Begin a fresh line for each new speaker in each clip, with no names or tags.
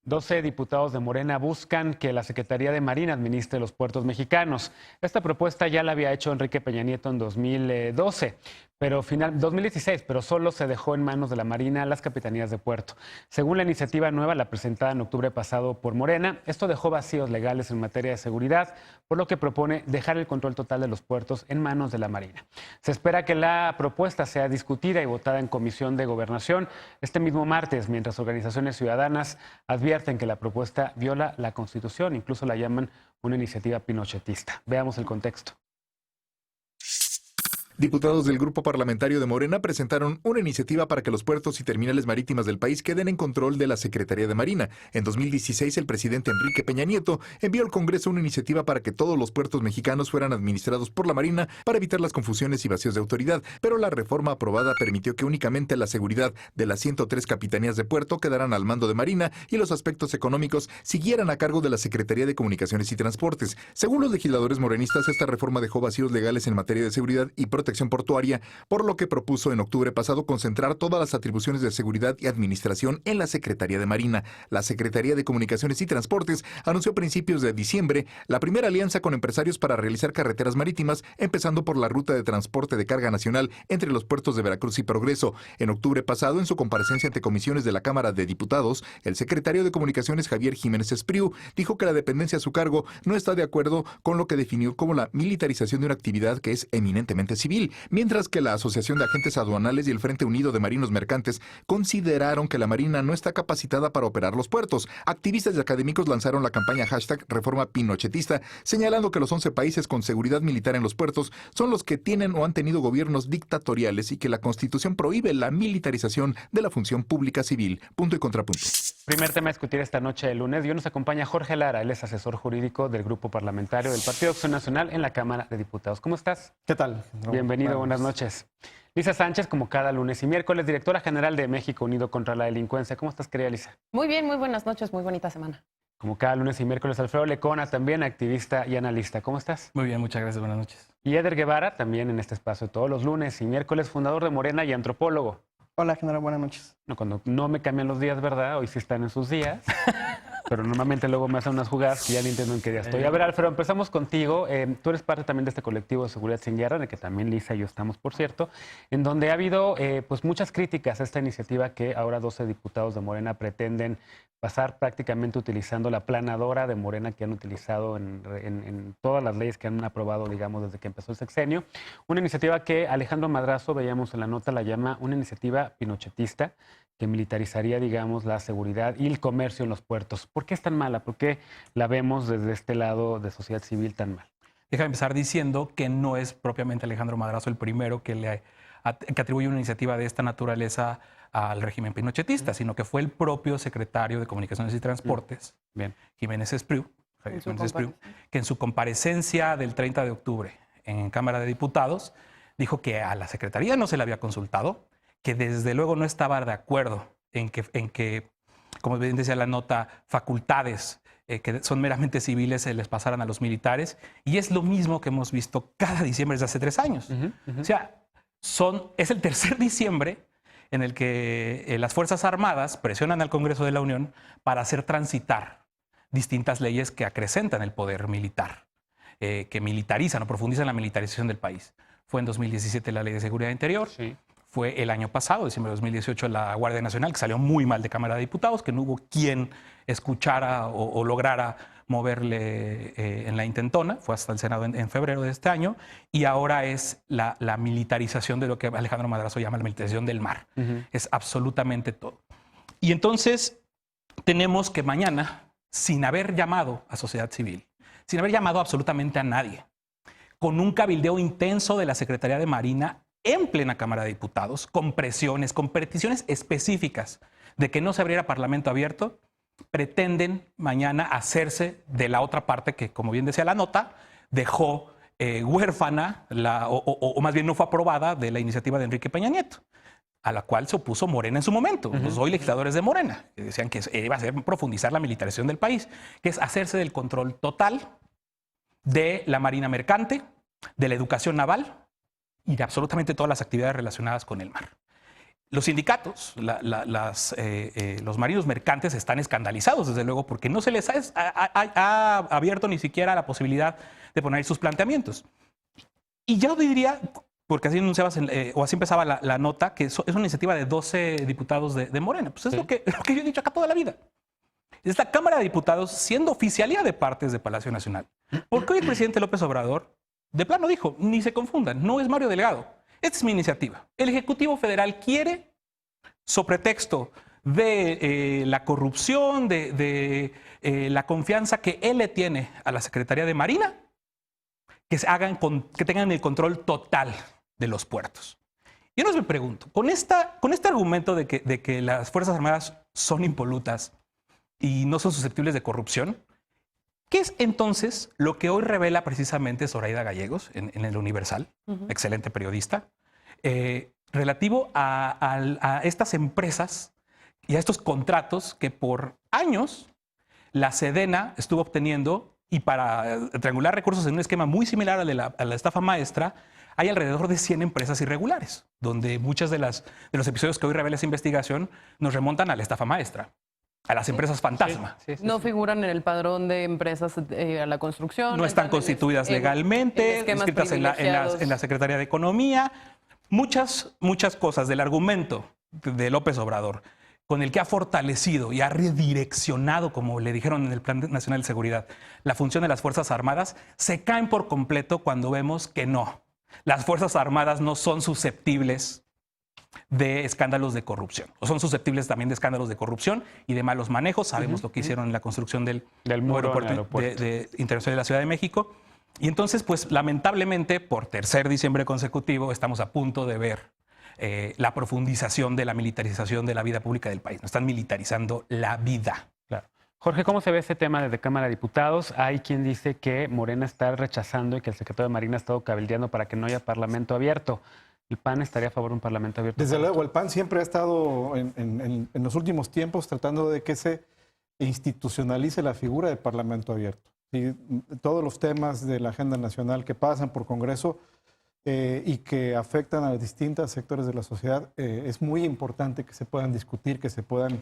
12 diputados de Morena buscan que la Secretaría de Marina administre los puertos mexicanos. Esta propuesta ya la había hecho Enrique Peña Nieto en 2016, pero solo se dejó en manos de la Marina las capitanías de puerto. Según la iniciativa nueva, la presentada en octubre pasado por Morena, esto dejó vacíos legales en materia de seguridad, por lo que propone dejar el control total de los puertos en manos de la Marina. Se espera que la propuesta sea discutida y votada en Comisión de Gobernación este mismo martes, mientras organizaciones ciudadanas advierten que la propuesta viola la Constitución, incluso la llaman una iniciativa pinochetista. Veamos el contexto.
Diputados del Grupo Parlamentario de Morena presentaron una iniciativa para que los puertos y terminales marítimas del país queden en control de la Secretaría de Marina. En 2016, el presidente Enrique Peña Nieto envió al Congreso una iniciativa para que todos los puertos mexicanos fueran administrados por la Marina para evitar las confusiones y vacíos de autoridad, pero la reforma aprobada permitió que únicamente la seguridad de las 103 capitanías de puerto quedaran al mando de Marina y los aspectos económicos siguieran a cargo de la Secretaría de Comunicaciones y Transportes. Según los legisladores morenistas, esta reforma dejó vacíos legales en materia de seguridad y protección portuaria, por lo que propuso en octubre pasado concentrar todas las atribuciones de seguridad y administración en la Secretaría de Marina. La Secretaría de Comunicaciones y Transportes anunció a principios de diciembre la primera alianza con empresarios para realizar carreteras marítimas, empezando por la ruta de transporte de carga nacional entre los puertos de Veracruz y Progreso. En octubre pasado, en su comparecencia ante comisiones de la Cámara de Diputados, el secretario de Comunicaciones, Javier Jiménez Espriu, dijo que la dependencia a su cargo no está de acuerdo con lo que definió como la militarización de una actividad que es eminentemente civil, mientras que la Asociación de Agentes Aduanales y el Frente Unido de Marinos Mercantes consideraron que la Marina no está capacitada para operar los puertos. Activistas y académicos lanzaron la campaña #Reforma Pinochetista, señalando que los 11 países con seguridad militar en los puertos son los que tienen o han tenido gobiernos dictatoriales y que la Constitución prohíbe la militarización de la función pública civil. Punto y contrapunto.
Primer tema a discutir esta noche de lunes. Y hoy nos acompaña Jorge Lara, él es asesor jurídico del Grupo Parlamentario del Partido Acción Nacional en la Cámara de Diputados. ¿Cómo estás?
¿Qué tal?
Bienvenido, buenas noches. Lisa Sánchez, como cada lunes y miércoles, directora general de México Unido contra la Delincuencia. ¿Cómo estás, querida Lisa?
Muy bien, muy buenas noches, muy bonita semana.
Como cada lunes y miércoles, Alfredo Lecona, también activista y analista. ¿Cómo estás?
Muy bien, muchas gracias, buenas noches.
Y Eder Guevara, también en este espacio todos los lunes y miércoles, fundador de Morena y antropólogo.
Hola, general, buenas noches.
No, cuando no me cambian los días, ¿verdad? Hoy sí están en sus días. Pero normalmente luego me hacen unas jugadas que ya ni entiendo en qué día estoy. A ver, Alfredo, empezamos contigo. Tú eres parte también de este colectivo de Seguridad Sin Guerra, en el que también Lisa y yo estamos, por cierto, en donde ha habido pues muchas críticas a esta iniciativa que ahora 12 diputados de Morena pretenden pasar prácticamente utilizando la planadora de Morena que han utilizado en todas las leyes que han aprobado, digamos, desde que empezó el sexenio. Una iniciativa que Alejandro Madrazo, veíamos en la nota, la llama una iniciativa pinochetista que militarizaría, digamos, la seguridad y el comercio en los puertos. ¿Por qué es tan mala? ¿Por qué la vemos desde este lado de sociedad civil tan mal?
Déjame empezar diciendo que no es propiamente Alejandro Madrazo el primero que atribuye una iniciativa de esta naturaleza al régimen pinochetista, sino que fue el propio secretario de Comunicaciones y Transportes, Jiménez Espriu, que en su comparecencia del 30 de octubre en Cámara de Diputados dijo que a la Secretaría no se le había consultado, que desde luego no estaba de acuerdo en que, como bien decía la nota, facultades que son meramente civiles se les pasaran a los militares. Y es lo mismo que hemos visto cada diciembre desde hace 3 años. O sea, es el tercer diciembre en el que las Fuerzas Armadas presionan al Congreso de la Unión para hacer transitar distintas leyes que acrecentan el poder militar, que militarizan o profundizan la militarización del país. Fue en 2017 la Ley de Seguridad Interior. Sí. Fue el año pasado, diciembre de 2018, la Guardia Nacional, que salió muy mal de Cámara de Diputados, que no hubo quien escuchara o lograra moverle en la intentona. Fue hasta el Senado en febrero de este año. Y ahora es la militarización de lo que Alejandro Madrazo llama la militarización del mar. Es absolutamente todo. Y entonces tenemos que mañana, sin haber llamado a sociedad civil, sin haber llamado absolutamente a nadie, con un cabildeo intenso de la Secretaría de Marina en plena Cámara de Diputados, con presiones, con peticiones específicas de que no se abriera Parlamento abierto, pretenden mañana hacerse de la otra parte que, como bien decía la nota, dejó huérfana, o más bien no fue aprobada, de la iniciativa de Enrique Peña Nieto, a la cual se opuso Morena en su momento. Los hoy legisladores de Morena, que decían que iba a ser profundizar la militarización del país, que es hacerse del control total de la Marina Mercante, de la educación naval y de absolutamente todas las actividades relacionadas con el mar. Los sindicatos, los marinos mercantes están escandalizados, desde luego, porque no se les ha abierto ni siquiera la posibilidad de poner sus planteamientos. Y yo diría, porque así anunciabas, o así empezaba la nota, que es una iniciativa de 12 diputados de Morena. Pues es lo que yo he dicho acá toda la vida. Es la Cámara de Diputados siendo oficialía de partes de Palacio Nacional. Porque hoy el presidente López Obrador de plano dijo, ni se confundan, no es Mario Delgado. Esta es mi iniciativa. El Ejecutivo Federal quiere, sobre pretexto de la corrupción, de la confianza que él le tiene a la Secretaría de Marina, que tengan el control total de los puertos. Yo nos me pregunto, con este argumento de que las Fuerzas Armadas son impolutas y no son susceptibles de corrupción, ¿qué es entonces lo que hoy revela precisamente Zoraida Gallegos en el Universal, excelente periodista, relativo a estas empresas y a estos contratos que por años la Sedena estuvo obteniendo, y para triangular recursos en un esquema muy similar al a la estafa maestra, hay alrededor de 100 empresas irregulares, donde muchos de los episodios que hoy revela esa investigación nos remontan a la estafa maestra, a las empresas fantasma.
No figuran en el padrón de empresas a la construcción.
No están constituidas legalmente, inscritas en la Secretaría de Economía. Muchas cosas del argumento de López Obrador, con el que ha fortalecido y ha redireccionado, como le dijeron en el Plan Nacional de Seguridad, la función de las Fuerzas Armadas, se caen por completo cuando vemos que no. Las Fuerzas Armadas no son susceptibles de escándalos de corrupción, o son susceptibles también de escándalos de corrupción y de malos manejos. Sabemos lo que hicieron en la construcción del nuevo aeropuerto internacional de la Ciudad de México. Y entonces, pues lamentablemente, por tercer diciembre consecutivo, estamos a punto de ver la profundización de la militarización de la vida pública del país. Nos están militarizando la vida.
Claro. Jorge, ¿cómo se ve este tema desde Cámara de Diputados? Hay quien dice que Morena está rechazando y que el secretario de Marina ha estado cabildeando para que no haya parlamento abierto. ¿El PAN estaría a favor de un parlamento abierto?
Desde luego, el PAN siempre ha estado en los últimos tiempos tratando de que se institucionalice la figura de parlamento abierto. Y todos los temas de la agenda nacional que pasan por Congreso y que afectan a distintos sectores de la sociedad, es muy importante que se puedan discutir, que se puedan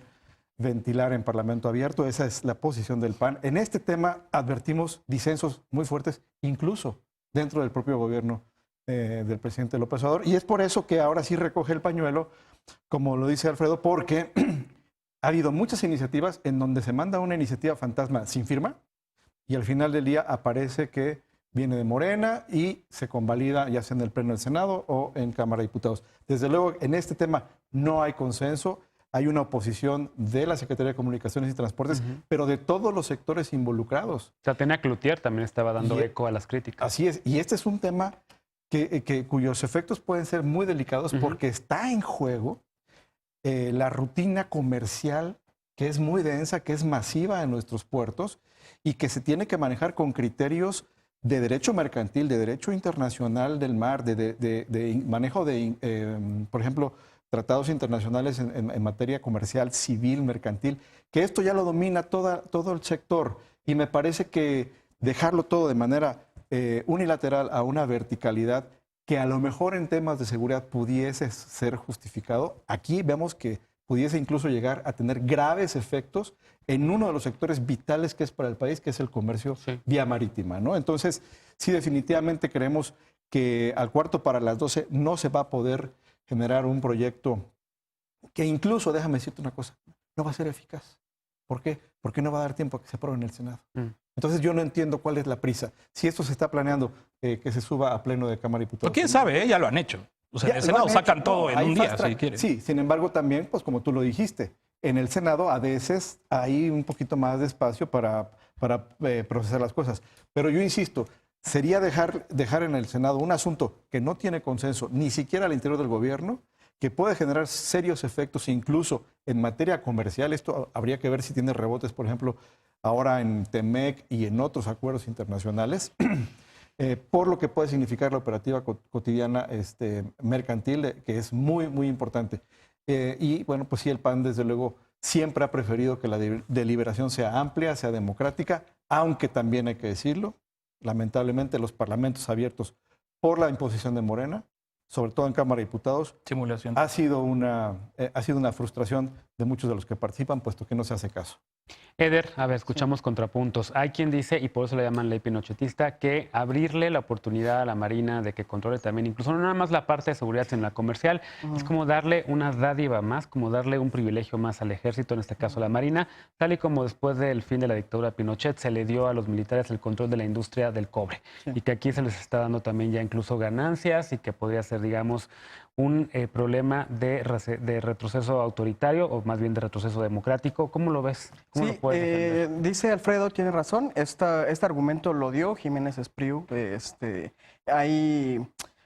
ventilar en parlamento abierto. Esa es la posición del PAN. En este tema advertimos disensos muy fuertes, incluso dentro del propio gobierno del presidente López Obrador. Y es por eso que ahora sí recoge el pañuelo, como lo dice Alfredo, porque ha habido muchas iniciativas en donde se manda una iniciativa fantasma sin firma y al final del día aparece que viene de Morena y se convalida ya sea en el Pleno del Senado o en Cámara de Diputados. Desde luego, en este tema no hay consenso. Hay una oposición de la Secretaría de Comunicaciones y Transportes, pero de todos los sectores involucrados.
O sea, Tena Cloutier también estaba dando eco a las críticas.
Así es. Y este es un tema cuyos efectos pueden ser muy delicados porque está en juego la rutina comercial que es muy densa, que es masiva en nuestros puertos y que se tiene que manejar con criterios de derecho mercantil, de derecho internacional del mar, de manejo de, por ejemplo, tratados internacionales en materia comercial, civil, mercantil, que esto ya lo domina todo el sector. Y me parece que dejarlo todo de manera unilateral a una verticalidad que a lo mejor en temas de seguridad pudiese ser justificado, aquí vemos que pudiese incluso llegar a tener graves efectos en uno de los sectores vitales que es para el país, que es el comercio vía marítima, ¿no? Entonces, sí, definitivamente creemos que al 11:45 no se va a poder generar un proyecto que incluso, déjame decirte una cosa, no va a ser eficaz. ¿Por qué? Porque no va a dar tiempo a que se apruebe en el Senado. Entonces yo no entiendo cuál es la prisa. Si esto se está planeando que se suba a pleno de Cámara de Diputados.
Pues quién sabe, ya lo han hecho. O sea, en el Senado sacan todo en un día, si quieren.
Sí, sin embargo también, pues como tú lo dijiste, en el Senado a veces hay un poquito más de espacio para procesar las cosas. Pero yo insisto, sería dejar en el Senado un asunto que no tiene consenso, ni siquiera al interior del gobierno, que puede generar serios efectos incluso en materia comercial. Esto habría que ver si tiene rebotes, por ejemplo, ahora en TEMEC y en otros acuerdos internacionales, por lo que puede significar la operativa cotidiana mercantil, que es muy, muy importante. Y bueno, pues sí, el PAN desde luego siempre ha preferido que la deliberación sea amplia, sea democrática, aunque también hay que decirlo, lamentablemente los parlamentos abiertos por la imposición de Morena sobre todo en Cámara de Diputados,
Simulación.
ha sido una frustración de muchos de los que participan, puesto que no se hace caso.
Eder, a ver, escuchamos contrapuntos. Hay quien dice, y por eso le llaman ley pinochetista, que abrirle la oportunidad a la Marina de que controle también, incluso no nada más la parte de seguridad en la comercial, es como darle una dádiva más, como darle un privilegio más al ejército, en este caso a la Marina, tal y como después del fin de la dictadura de Pinochet se le dio a los militares el control de la industria del cobre. Y que aquí se les está dando también ya incluso ganancias y que podría ser, digamos, un problema de retroceso autoritario o más bien de retroceso democrático. ¿Cómo lo ves? ¿Cómo lo puedes defender?
Dice Alfredo, tiene razón, este argumento lo dio Jiménez Espriu. Hay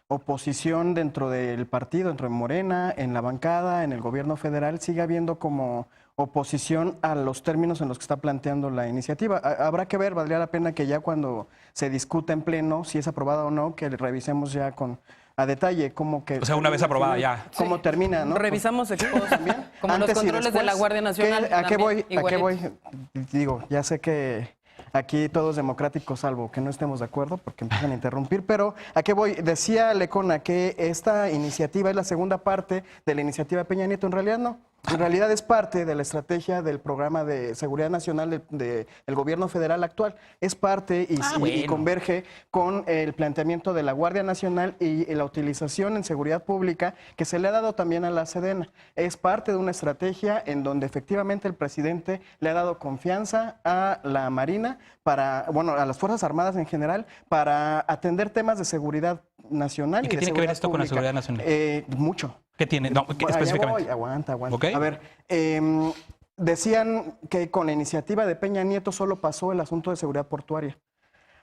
oposición dentro del partido, dentro de Morena, en la bancada, en el gobierno federal, sigue habiendo como oposición a los términos en los que está planteando la iniciativa. Habrá que ver, valdría la pena que ya cuando se discuta en pleno, si es aprobada o no, que revisemos ya a detalle cómo que...
O sea, una vez aprobada ya.
¿Cómo termina, no?
Revisamos expos
también.
como los
Antes y
controles de la
después,
Guardia Nacional.
¿A qué voy?
también,
¿A qué voy?
igualito.
Digo, ya sé que aquí todo es democrático, salvo que no estemos de acuerdo, porque empiezan a interrumpir, pero ¿a qué voy? Decía Lecona que esta iniciativa es la segunda parte de la iniciativa Peña Nieto. En realidad no. En realidad es parte de la estrategia del programa de seguridad nacional del gobierno federal actual. Es parte y converge con el planteamiento de la Guardia Nacional y la utilización en seguridad pública que se le ha dado también a la Sedena. Es parte de una estrategia en donde efectivamente el presidente le ha dado confianza a la Marina, a las Fuerzas Armadas en general, para atender temas de seguridad nacional.
¿Y qué tiene que ver esto con la seguridad nacional?
Mucho.
¿Qué tiene? No, específicamente.
Aguanta.
¿Ok?
A ver, decían que con la iniciativa de Peña Nieto solo pasó el asunto de seguridad portuaria.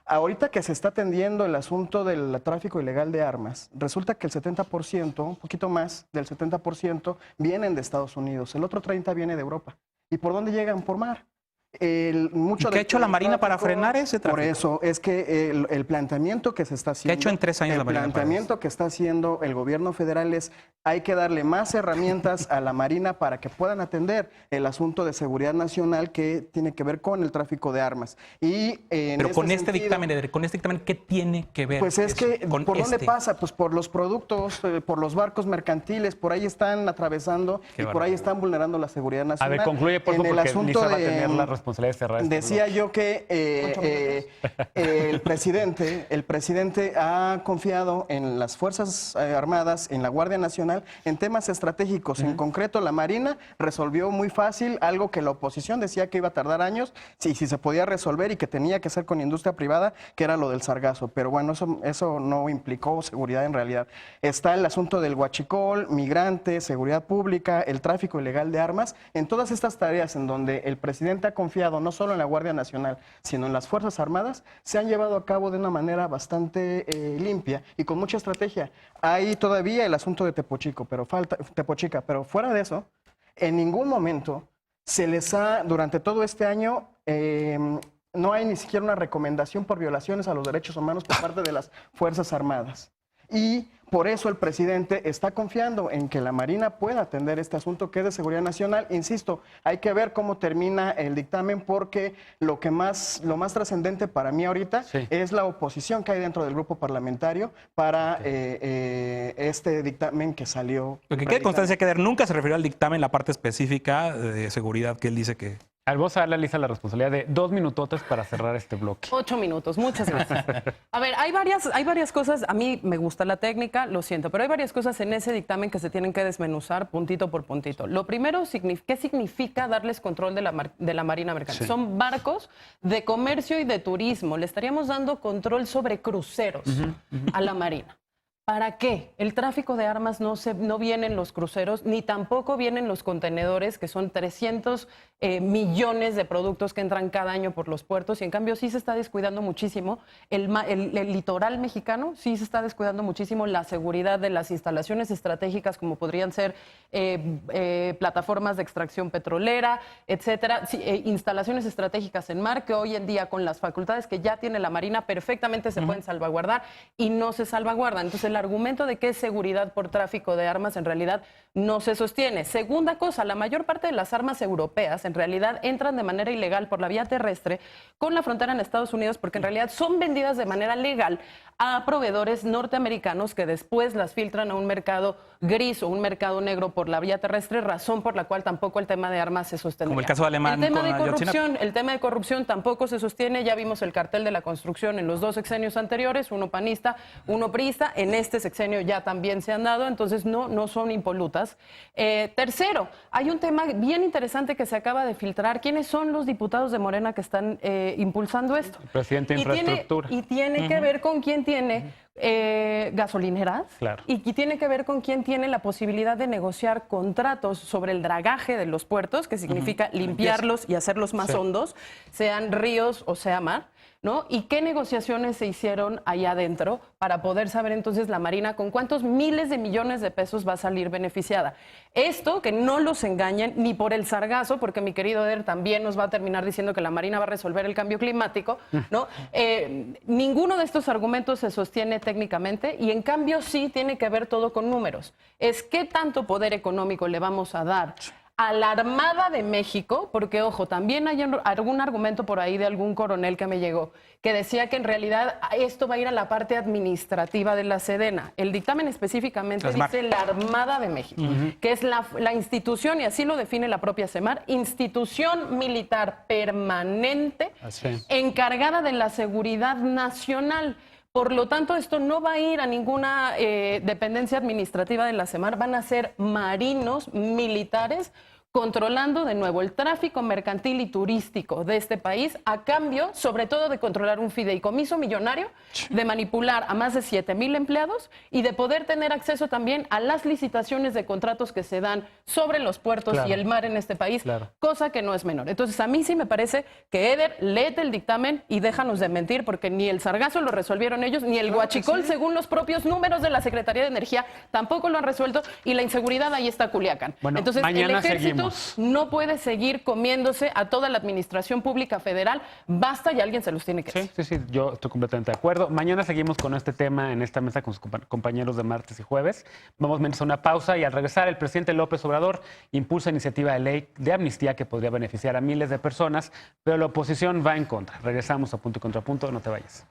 Ahorita que se está atendiendo el asunto del tráfico ilegal de armas, resulta que el 70%, un poquito más del 70%, vienen de Estados Unidos. El otro 30% viene de Europa. ¿Y por dónde llegan? Por mar.
¿Y qué ha hecho la Marina para frenar ese tráfico?
Por eso, es que el planteamiento que se está haciendo...
¿Qué ha hecho en 3 años la Marina?
El planteamiento que está haciendo el gobierno federal es hay que darle más herramientas a la Marina para que puedan atender el asunto de seguridad nacional que tiene que ver con el tráfico de armas.
Pero con este dictamen, ¿qué tiene que ver?
Pues es que, ¿por dónde pasa? Pues por los productos, por los barcos mercantiles, por ahí están atravesando y por ahí están vulnerando la seguridad nacional.
A ver, concluye, por favor, porque Lisa va a tener la responsabilidad de cerrar.
Decía yo que el presidente ha confiado en las Fuerzas Armadas, en la Guardia Nacional, en temas estratégicos. En concreto, la Marina resolvió muy fácil algo que la oposición decía que iba a tardar años, si se podía resolver y que tenía que ser con industria privada, que era lo del sargazo. Pero bueno, eso no implicó seguridad en realidad. Está el asunto del huachicol, migrantes, seguridad pública, el tráfico ilegal de armas. En todas estas tareas en donde el presidente ha confiado no solo en la Guardia Nacional, sino en las Fuerzas Armadas, se han llevado a cabo de una manera bastante limpia y con mucha estrategia. Hay todavía el asunto de Tepochica, pero fuera de eso, en ningún momento se les ha, durante todo este año, no hay ni siquiera una recomendación por violaciones a los derechos humanos por parte de las Fuerzas Armadas. Y por eso el presidente está confiando en que la Marina pueda atender este asunto que es de seguridad nacional. Insisto, hay que ver cómo termina el dictamen porque lo más trascendente para mí ahorita es la oposición que hay dentro del grupo parlamentario para este dictamen que salió.
Lo que quede constancia que nunca se refirió al dictamen, la parte específica de seguridad que él dice que...
Vamos a darle a Lisa la responsabilidad de 2 minutotes para cerrar este bloque.
8 minutos, muchas gracias. A ver, hay varias cosas, a mí me gusta la técnica, lo siento, pero hay varias cosas en ese dictamen que se tienen que desmenuzar puntito por puntito. Lo primero, ¿qué significa darles control de la Marina Mercante? Son barcos de comercio y de turismo. Le estaríamos dando control sobre cruceros a la Marina. ¿Para qué? El tráfico de armas no viene en los cruceros, ni tampoco vienen los contenedores, que son 300 millones de productos que entran cada año por los puertos, y en cambio sí se está descuidando muchísimo el litoral mexicano, sí se está descuidando muchísimo la seguridad de las instalaciones estratégicas, como podrían ser plataformas de extracción petrolera, etcétera, instalaciones estratégicas en mar, que hoy en día con las facultades que ya tiene la Marina perfectamente se pueden salvaguardar y no se salvaguardan. Entonces argumento de que es seguridad por tráfico de armas en realidad no se sostiene. Segunda cosa, la mayor parte de las armas europeas en realidad entran de manera ilegal por la vía terrestre con la frontera en Estados Unidos porque en realidad son vendidas de manera legal a proveedores norteamericanos que después las filtran a un mercado gris o un mercado negro por la vía terrestre, razón por la cual tampoco el tema de armas se sostiene.
Como el caso alemán
El tema
con
de
Ayotzinapa.
corrupción, el tema de corrupción tampoco se sostiene. Ya vimos el cartel de la construcción en los 2 sexenios anteriores, uno panista, uno priista. En este sexenio ya también se han dado, entonces no son impolutas. Tercero, hay un tema bien interesante que se acaba de filtrar. ¿Quiénes son los diputados de Morena que están impulsando esto?
El presidente de Infraestructura.
Y tiene que ver con quién tiene gasolineras,
Claro.
y tiene que ver con quién tiene la posibilidad de negociar contratos sobre el dragaje de los puertos, que significa limpiarlos y hacerlos más hondos, sean ríos o sea mar, ¿no? Y qué negociaciones se hicieron allá adentro para poder saber entonces la Marina con cuántos miles de millones de pesos va a salir beneficiada. Esto, que no los engañen ni por el sargazo, porque mi querido Eder también nos va a terminar diciendo que la Marina va a resolver el cambio climático, ¿no? Ninguno de estos argumentos se sostiene técnicamente y en cambio sí tiene que ver todo con números. Es qué tanto poder económico le vamos a dar a la Armada de México, porque, ojo, también hay algún argumento por ahí de algún coronel que me llegó, que decía que en realidad esto va a ir a la parte administrativa de la Sedena. El dictamen específicamente dice la Armada de México, que es la institución, y así lo define la propia CEMAR, institución militar permanente encargada de la seguridad nacional. Por lo tanto, esto no va a ir a ninguna dependencia administrativa de la CEMAR, van a ser marinos militares controlando de nuevo el tráfico mercantil y turístico de este país, a cambio, sobre todo, de controlar un fideicomiso millonario, de manipular a más de 7,000 empleados y de poder tener acceso también a las licitaciones de contratos que se dan sobre los puertos y el mar en este país, cosa que no es menor. Entonces, a mí sí me parece que, Eder, léete el dictamen y déjanos de mentir, porque ni el sargazo lo resolvieron ellos, ni el huachicol, según los propios números de la Secretaría de Energía, tampoco lo han resuelto, y la inseguridad ahí está Culiacán.
Bueno,
entonces,
mañana
el ejército no puede seguir comiéndose a toda la administración pública federal. Basta y alguien se los tiene que decir.
Sí, yo estoy completamente de acuerdo. Mañana seguimos con este tema en esta mesa con sus compañeros de martes y jueves. Vamos a una pausa y al regresar el presidente López Obrador impulsa iniciativa de ley de amnistía que podría beneficiar a miles de personas, pero la oposición va en contra. Regresamos a Punto y Contrapunto, no te vayas.